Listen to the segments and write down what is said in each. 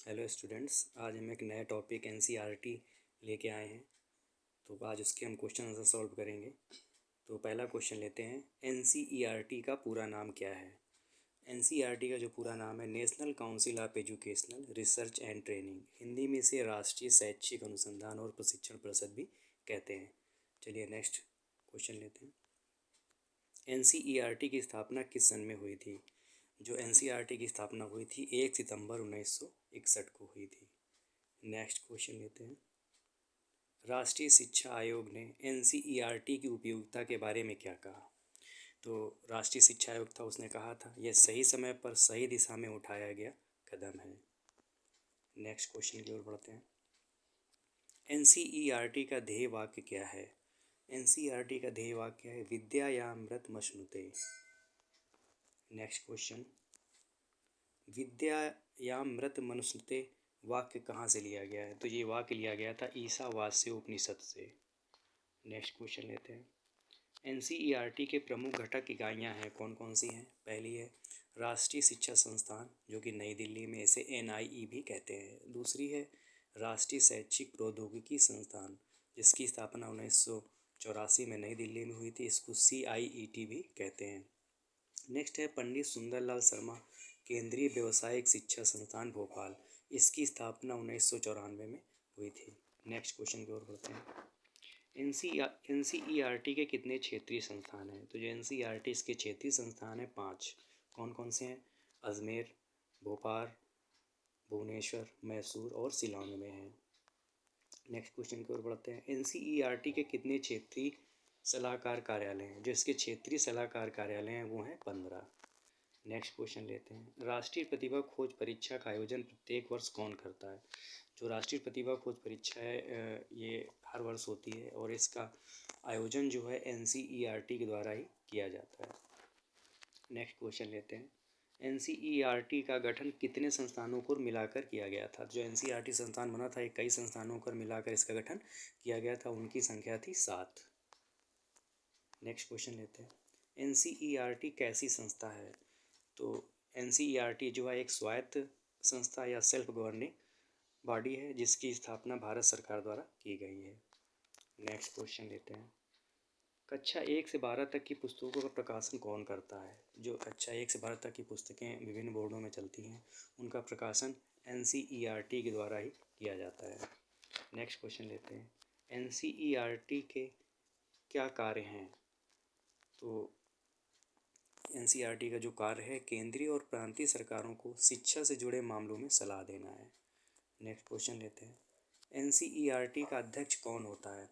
Hello students, आज हम एक नया टॉपिक एनसीईआरटी लेके आए हैं। तो आज उसके हम क्वेश्चन आंसर सॉल्व करेंगे। तो पहला क्वेश्चन लेते हैं, एनसीईआरटी का पूरा नाम क्या है। एनसीईआरटी का जो पूरा नाम है national council of educational research and training, Hindi में इसे राष्ट्रीय शैक्षिक अनुसंधान और प्रशिक्षण परिषद भी कहते हैं। चलिए नेक्स्ट क्वेश्चन लेते हैं। एनसीईआरटी की स्थापना किस सन में हुई थी। जो एनसीईआरटी की स्थापना हुई थी 1 सितंबर 1961 को हुई थी। नेक्स्ट क्वेश्चन लेते हैं। राष्ट्रीय शिक्षा आयोग ने एनसीईआरटी की उपयोगिता के बारे में क्या कहा। तो राष्ट्रीय शिक्षा आयोग था, उसने कहा था यह सही समय पर सही दिशा में उठाया गया कदम है। नेक्स्ट क्वेश्चन की ओर बढ़ते हैं। एनसीईआरटी का ध्येय वाक्य क्या है। एनसीईआरटी का ध्येय वाक्य है विद्यायामृतमश्नुते। नेक्स्ट क्वेश्चन, विद्यायामृतमश्नुते वाक्य कहाँ से लिया गया है। तो ये वाक्य लिया गया था ईशावास्य उपनिषद से। नेक्स्ट क्वेश्चन लेते हैं। एनसीईआरटी के प्रमुख घटक इकाइयाँ हैं, कौन कौन सी हैं। पहली है राष्ट्रीय शिक्षा संस्थान, जो कि नई दिल्ली में इसे एनआईई भी कहते हैं। दूसरी है राष्ट्रीय शैक्षिक प्रौद्योगिकी संस्थान, जिसकी स्थापना 1984 में नई दिल्ली में हुई थी, इसको CIET भी कहते हैं। नेक्स्ट है पंडित सुंदरलाल शर्मा केंद्रीय व्यावसायिक शिक्षा संस्थान भोपाल, इसकी स्थापना 1994 में हुई थी। नेक्स्ट क्वेश्चन की ओर बढ़ते हैं। एनसीईआरटी के कितने क्षेत्रीय संस्थान हैं। तो जो एनसीईआरटी इसके क्षेत्रीय संस्थान हैं 5। कौन कौन से हैं। अजमेर, भोपाल, भुवनेश्वर, मैसूर और शिलांग में हैं। नेक्स्ट क्वेश्चन की ओर बढ़ते हैं। एनसीईआरटी के कितने क्षेत्रीय सलाहकार कार्यालय हैं। जो इसके क्षेत्रीय सलाहकार कार्यालय हैं वो हैं 15। नेक्स्ट क्वेश्चन लेते हैं। राष्ट्रीय प्रतिभा खोज परीक्षा का आयोजन प्रत्येक वर्ष कौन करता है। जो राष्ट्रीय प्रतिभा खोज परीक्षा है ये हर वर्ष होती है और इसका आयोजन जो है एनसीईआरटी के द्वारा ही किया जाता है। नेक्स्ट क्वेश्चन लेते हैं। एनसीईआरटी का गठन कितने संस्थानों को मिलाकर किया गया था। जो एनसीईआरटी संस्थान बना था ये कई संस्थानों को मिलाकर इसका गठन किया गया था, उनकी संख्या थी 7। नेक्स्ट क्वेश्चन लेते हैं। एनसीईआरटी कैसी संस्था है। तो एनसीईआरटी जो है एक स्वायत्त संस्था या सेल्फ गवर्निंग बॉडी है, जिसकी स्थापना भारत सरकार द्वारा की गई है। नेक्स्ट क्वेश्चन लेते हैं। कक्षा 1 से 12 तक की पुस्तकों का प्रकाशन कौन करता है। जो कक्षा 1 से 12 तक की पुस्तकें विभिन्न बोर्डों में चलती हैं, उनका प्रकाशन एनसीईआरटी के द्वारा ही किया जाता है। नेक्स्ट क्वेश्चन लेते हैं। एनसीईआरटी के क्या कार्य हैं। तो एनसीईआरटी का जो कार्य है केंद्रीय और प्रांतीय सरकारों को शिक्षा से जुड़े मामलों में सलाह देना है। नेक्स्ट क्वेश्चन लेते हैं। एनसीईआरटी का अध्यक्ष कौन होता है।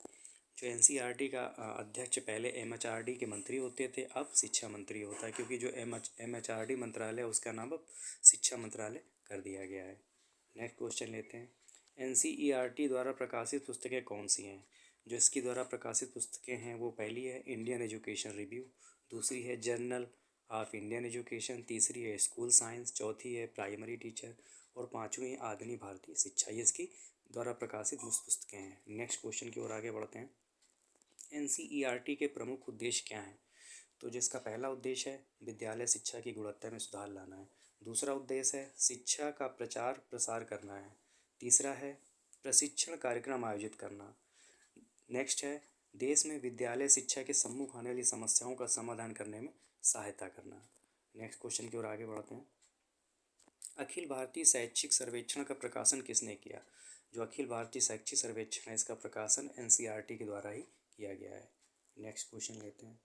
जो एनसीईआरटी का अध्यक्ष पहले एमएचआरडी के मंत्री होते थे, अब शिक्षा मंत्री होता है, क्योंकि जो एमएचआरडी मंत्रालय है उसका नाम अब शिक्षा मंत्रालय कर दिया गया है। नेक्स्ट क्वेश्चन लेते हैं। एनसीईआरटी द्वारा प्रकाशित पुस्तकें कौन सी हैं। जो इसकी द्वारा प्रकाशित पुस्तकें हैं वो पहली है इंडियन एजुकेशन रिव्यू, दूसरी है जर्नल ऑफ इंडियन एजुकेशन, तीसरी है स्कूल साइंस, चौथी है प्राइमरी टीचर और पाँचवीं है आधुनिक भारतीय शिक्षा। ये इसकी द्वारा प्रकाशित पुस्तकें हैं। नेक्स्ट क्वेश्चन की ओर आगे बढ़ते हैं। एनसीईआरटी के प्रमुख उद्देश्य क्या हैं। तो जिसका पहला उद्देश्य है विद्यालय शिक्षा की गुणवत्ता में सुधार लाना है, दूसरा उद्देश्य है शिक्षा का प्रचार प्रसार करना है, तीसरा है प्रशिक्षण कार्यक्रम आयोजित करना, नेक्स्ट है देश में विद्यालय शिक्षा के सम्मुख आने वाली समस्याओं का समाधान करने में सहायता करना। नेक्स्ट क्वेश्चन की ओर आगे बढ़ते हैं। अखिल भारतीय शैक्षिक सर्वेक्षण का प्रकाशन किसने किया। जो अखिल भारतीय शैक्षिक सर्वेक्षण है इसका प्रकाशन एनसीईआरटी के द्वारा ही किया गया है। नेक्स्ट क्वेश्चन लेते हैं।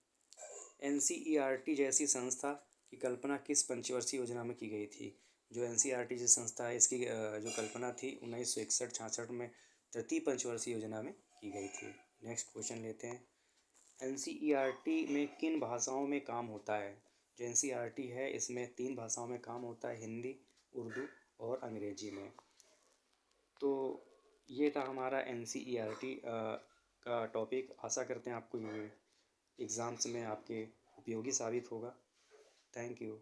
एनसीईआरटी जैसी संस्था की कल्पना किस पंचवर्षीय योजना में की गई थी। जो एनसीईआरटी जैसी संस्था है इसकी जो कल्पना थी 1961-66 में तृतीय पंचवर्षीय योजना में की गई थी। नेक्स्ट क्वेश्चन लेते हैं। एनसीईआरटी में किन भाषाओं में काम होता है। जो एनसीईआरटी है इसमें 3 भाषाओं में काम होता है, हिंदी, उर्दू और अंग्रेजी में। तो ये था हमारा एनसीईआरटी का टॉपिक। आशा करते हैं आपको ये एग्ज़ाम्स में आपके उपयोगी साबित होगा। Thank you.